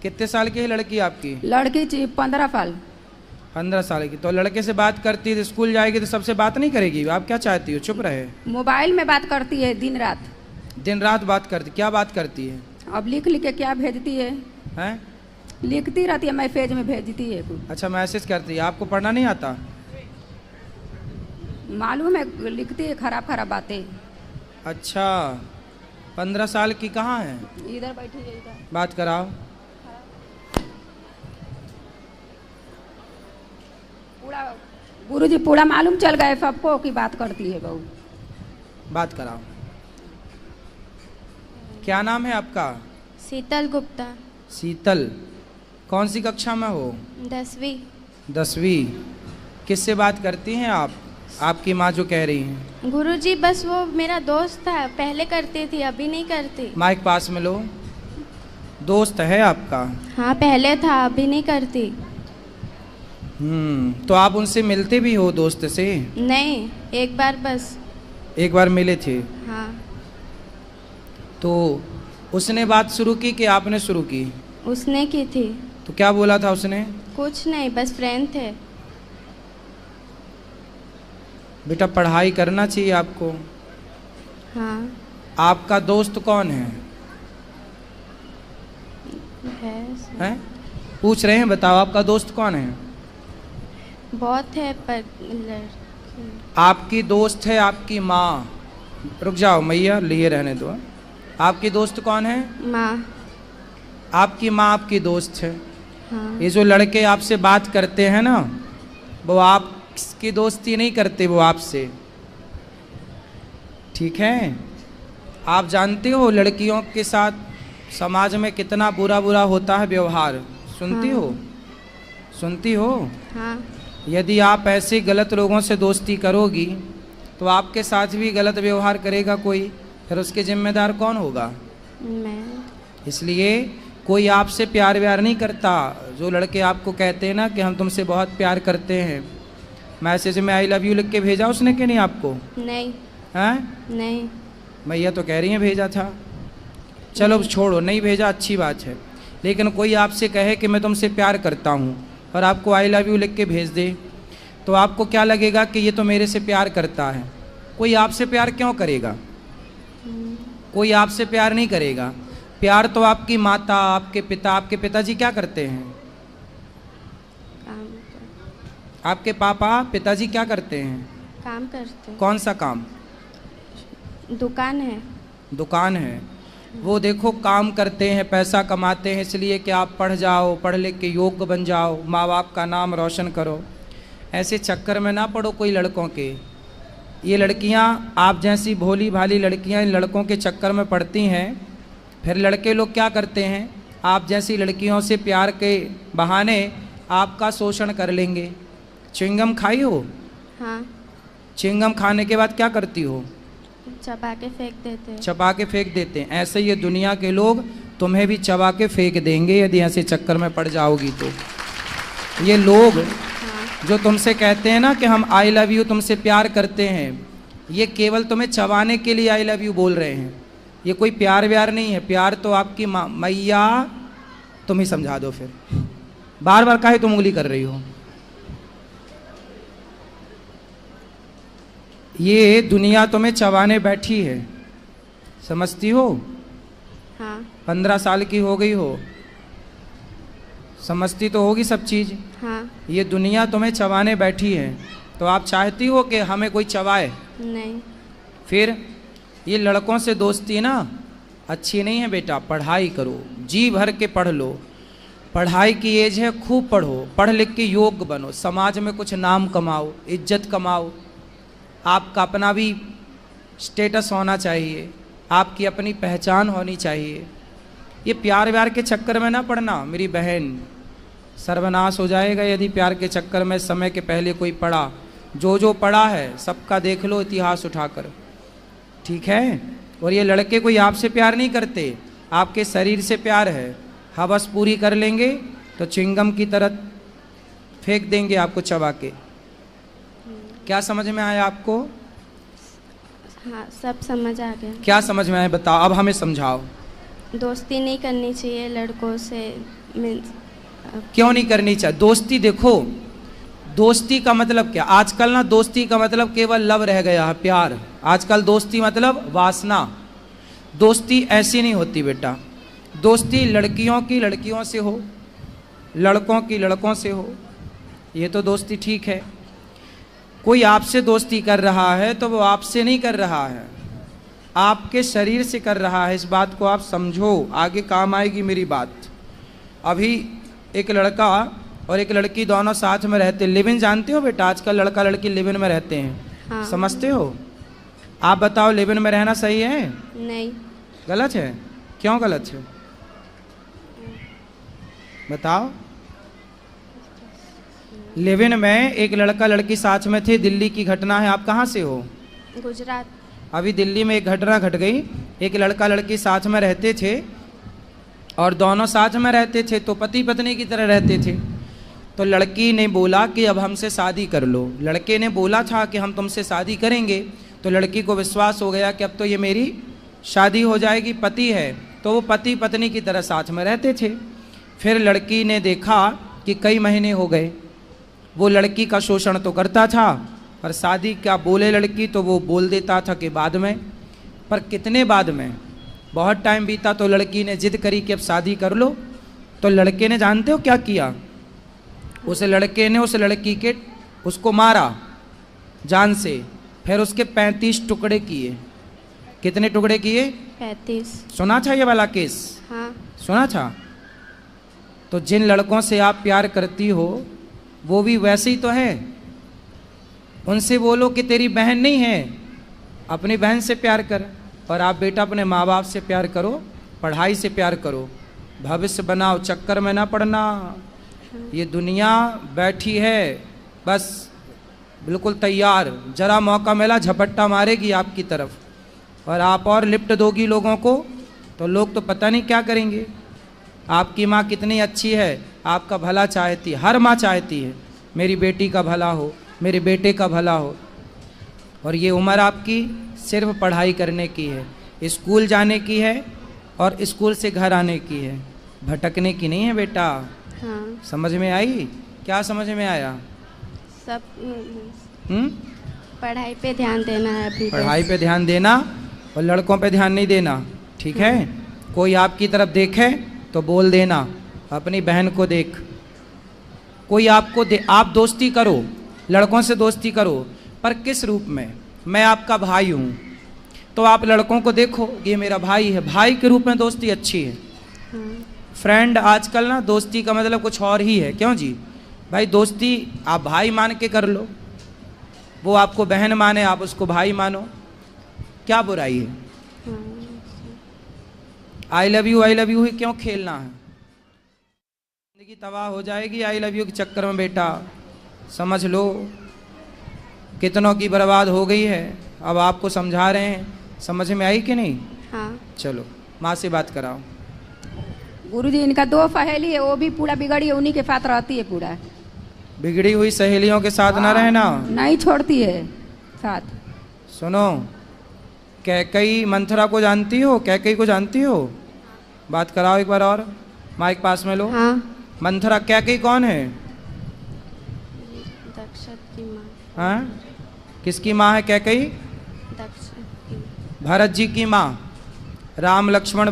कितने साल की है लड़की आपकी? लड़की 15 साल। 15 साल की। तो लड़के से बात करती है, स्कूल जाएगी तो सबसे बात नहीं करेगी? आप क्या चाहती हो, चुप रहे? मोबाइल में बात करती है दिन रात। दिन रात बात करती? क्या बात करती है? अब लिख लिख के क्या भेजती है? हैं? लिखती रहती है, मैसेज में भेजती है कुछ। अच्छा, मैसेज करती है। आपको पढ़ना नहीं आता? मालूम है, लिखती है खराब खराब बातें। अच्छा, 15 साल की। कहाँ है? इधर बैठी है, इधर बात कराओ। पूरा गुरुजी पूरा मालूम चल गए सबको कि बात करती है बहू। बात कराओ। क्या नाम है आपका? शीतल गुप्ता। शीतल, कौन सी कक्षा में हो? 10वीं। 10वीं। किससे बात करती हैं आप? आपकी माँ जो कह रही हैं। गुरुजी बस वो मेरा दोस्त था, पहले करती थी, अभी नहीं करती। माइक पास में लो। दोस्त है आपका? हाँ पहले था, अभी नहीं करती। तो आप उनसे मिलते भी हो दोस्त से? नहीं, एक बार बस। एक बार मिले थे? हाँ। तो उसने बात शुरू की कि आपने शुरू की? उसने की थी। तो क्या बोला था उसने? कुछ नहीं, बस फ्रेंड थे। बेटा पढ़ाई करना चाहिए आपको। हाँ। आपका दोस्त कौन है? हैं? पूछ रहे हैं, बताओ आपका दोस्त कौन है? बहुत है पर आपकी दोस्त है आपकी माँ। रुक जाओ मैया, लिए रहने दो। आपकी दोस्त कौन है? माँ। आपकी माँ आपकी दोस्त है। हाँ। ये जो लड़के आपसे बात करते हैं ना, वो आपकी दोस्ती नहीं करते, वो आपसे। ठीक है? आप जानते हो लड़कियों के साथ समाज में कितना बुरा बुरा होता है व्यवहार? सुनती हाँ। हो? सुनती हो? हाँ। यदि आप ऐसे गलत लोगों से दोस्ती करोगी तो आपके साथ भी गलत व्यवहार करेगा कोई, फिर उसके जिम्मेदार कौन होगा? मैं। इसलिए कोई आपसे प्यार व्यार नहीं करता। जो लड़के आपको कहते हैं ना कि हम तुमसे बहुत प्यार करते हैं, मैसेज में आई लव यू लिख के भेजा उसने कि नहीं आपको? नहीं। हैं? नहीं। मैया तो कह रही हैं भेजा था। चलो छोड़ो, नहीं भेजा अच्छी बात है। लेकिन कोई आपसे कहे कि मैं तुमसे प्यार करता हूँ और आपको आई लव यू लिख के भेज दे, तो आपको क्या लगेगा कि ये तो मेरे से प्यार करता है। कोई आपसे प्यार क्यों करेगा? कोई आपसे प्यार नहीं करेगा। प्यार तो आपकी माता, आपके पिता। आपके पिताजी क्या करते हैं? काम आपके पापा पिताजी क्या करते हैं? काम करते। कौन सा काम? दुकान है। दुकान है। वो देखो काम करते हैं, पैसा कमाते हैं इसलिए कि आप पढ़ जाओ, पढ़ लिख के योग्य बन जाओ, माँ बाप का नाम रोशन करो। ऐसे चक्कर में ना पड़ो कोई लड़कों के। ये लड़कियाँ, आप जैसी भोली भाली लड़कियाँ इन लड़कों के चक्कर में पड़ती हैं। फिर लड़के लोग क्या करते हैं, आप जैसी लड़कियों से प्यार के बहाने आपका शोषण कर लेंगे। च्युइंगम खाई हो? हाँ। च्युइंगम खाने के बाद क्या करती हो? चबा के फेंक देते हैं। चबा के फेंक देते हैं। ऐसे ये दुनिया के लोग तुम्हें भी चबा के फेंक देंगे यदि ऐसे चक्कर में पड़ जाओगी तो। ये लोग जो तुमसे कहते हैं ना कि हम आई लव यू तुमसे प्यार करते हैं, ये केवल तुम्हें चबाने के लिए आई लव यू बोल रहे हैं। ये कोई प्यार व्यार नहीं है। प्यार तो आपकी माँ। मैया तुम ही समझा दो फिर, बार बार काहे तुम उंगली कर रही हो? ये दुनिया तुम्हें चबाने बैठी है, समझती हो? हाँ। 15 साल की हो गई हो, समझती तो होगी सब चीज़। हाँ। ये दुनिया तुम्हें चबाने बैठी है, तो आप चाहती हो कि हमें कोई चबाए? नहीं। फिर ये लड़कों से दोस्ती ना अच्छी नहीं है बेटा। पढ़ाई करो, जी भर के पढ़ लो। पढ़ाई की एज है, खूब पढ़ो, पढ़ लिख के योग्य बनो, समाज में कुछ नाम कमाओ, इज्जत कमाओ। आपका अपना भी स्टेटस होना चाहिए, आपकी अपनी पहचान होनी चाहिए। ये प्यार व्यार के चक्कर में ना पड़ना मेरी बहन, सर्वनाश हो जाएगा यदि प्यार के चक्कर में समय के पहले कोई पड़ा। जो जो पड़ा है सबका देख लो इतिहास उठाकर, ठीक है? और ये लड़के कोई आपसे प्यार नहीं करते, आपके शरीर से प्यार है। हवस पूरी कर लेंगे तो चिंगम की तरह फेंक देंगे आपको चबा के। क्या समझ में आया आपको? हाँ सब समझ आ गया। क्या समझ में आया बताओ, अब हमें समझाओ। दोस्ती नहीं करनी चाहिए लड़कों से, मीन्स क्यों नहीं करनी चाहिए दोस्ती? देखो, दोस्ती का मतलब क्या? आजकल ना दोस्ती का मतलब केवल लव रह गया है, प्यार। आजकल दोस्ती मतलब वासना। दोस्ती ऐसी नहीं होती बेटा। दोस्ती लड़कियों की लड़कियों से हो, लड़कों की लड़कों से हो, ये तो दोस्ती ठीक है। कोई आपसे दोस्ती कर रहा है तो वो आपसे नहीं कर रहा है, आपके शरीर से कर रहा है। इस बात को आप समझो, आगे काम आएगी मेरी बात। अभी एक लड़का और एक लड़की दोनों साथ में रहते, लिव इन जानते हो बेटा? आजकल लड़का लड़की लिव इन में रहते हैं। हाँ। समझते हो? आप बताओ, लिव इन में रहना सही है? नहीं। गलत है? क्यों गलत है बताओ। लिव इन में एक लड़का लड़की साथ में थे, दिल्ली की घटना है। आप कहाँ से हो? गुजरात। अभी दिल्ली में एक घटना घट गई। एक लड़का लड़की साथ में रहते थे और दोनों साथ में रहते थे तो पति पत्नी की तरह रहते थे। तो लड़की ने बोला कि अब हमसे शादी कर लो। लड़के ने बोला था कि हम तुमसे शादी करेंगे। तो लड़की को विश्वास हो गया कि अब तो ये मेरी शादी हो जाएगी, पति है। तो वो पति पत्नी की तरह साथ में रहते थे। फिर लड़की ने देखा कि कई महीने हो गए, वो लड़की का शोषण तो करता था, पर शादी क्या बोले लड़की तो वो बोल देता था कि बाद में। पर कितने बाद में? बहुत टाइम बीता तो लड़की ने जिद करी कि अब शादी कर लो। तो लड़के ने जानते हो क्या किया? उस लड़के ने उस लड़की के उसको मारा जान से, फिर उसके 35 टुकड़े किए। कितने टुकड़े किए? 35। सुना था ये वाला केस? हाँ। सुना था? तो जिन लड़कों से आप प्यार करती हो वो भी वैसे ही तो है। उनसे बोलो कि तेरी बहन नहीं है, अपनी बहन से प्यार कर। और आप बेटा अपने माँ बाप से प्यार करो, पढ़ाई से प्यार करो, भविष्य बनाओ, चक्कर में ना पड़ना। ये दुनिया बैठी है बस बिल्कुल तैयार, जरा मौका मिला झपट्टा मारेगी आपकी तरफ, और आप और लिफ्ट दोगी लोगों को तो लोग तो पता नहीं क्या करेंगे। आपकी माँ कितनी अच्छी है, आपका भला चाहती है, हर माँ चाहती है मेरी बेटी का भला हो, मेरे बेटे का भला हो। और ये उम्र आपकी सिर्फ पढ़ाई करने की है, स्कूल जाने की है और स्कूल से घर आने की है, भटकने की नहीं है बेटा। हाँ। समझ में आई? क्या समझ में आया? सब हम्म? पढ़ाई पे ध्यान देना है अभी। पढ़ाई पे ध्यान देना और लड़कों पे ध्यान नहीं देना, ठीक है? कोई आपकी तरफ देखे तो बोल देना, अपनी बहन को देख। कोई आपको आप दोस्ती करो, लड़कों से दोस्ती करो, पर किस रूप में? मैं आपका भाई हूँ तो आप लड़कों को देखो ये मेरा भाई है, भाई के रूप में दोस्ती अच्छी है। हाँ। फ्रेंड आजकल ना दोस्ती का मतलब कुछ और ही है। क्यों जी? भाई दोस्ती आप भाई मान के कर लो, वो आपको बहन माने आप उसको भाई मानो, क्या बुराई है? हाँ। आई लव यू ही क्यों खेलना है? जिंदगी तबाह हो जाएगी आई लव यू के चक्कर में बेटा, समझ लो। कितनों की बर्बाद हो गई है, अब आपको समझा रहे हैं। समझ में आई कि नहीं? हाँ। चलो माँ से बात कराओ। गुरुजी इनका 2 सहेली है, वो भी पूरा बिगड़ी है, उन्हीं के साथ रहती है पूरा। बिगड़ी हुई सहेलियों के साथ ना रहना, नहीं छोड़ती है साथ। सुनो, कैकई मंथरा को जानती हो? कैकई को जानती हो? बात कराओ एक बार और, माइक पास में लो। हाँ। मंथरा कैकई कौन है? दक्षत की माँ। हाँ, किसकी माँ है कैकई? दक्षत की। भरत जी की माँ। राम लक्ष्मण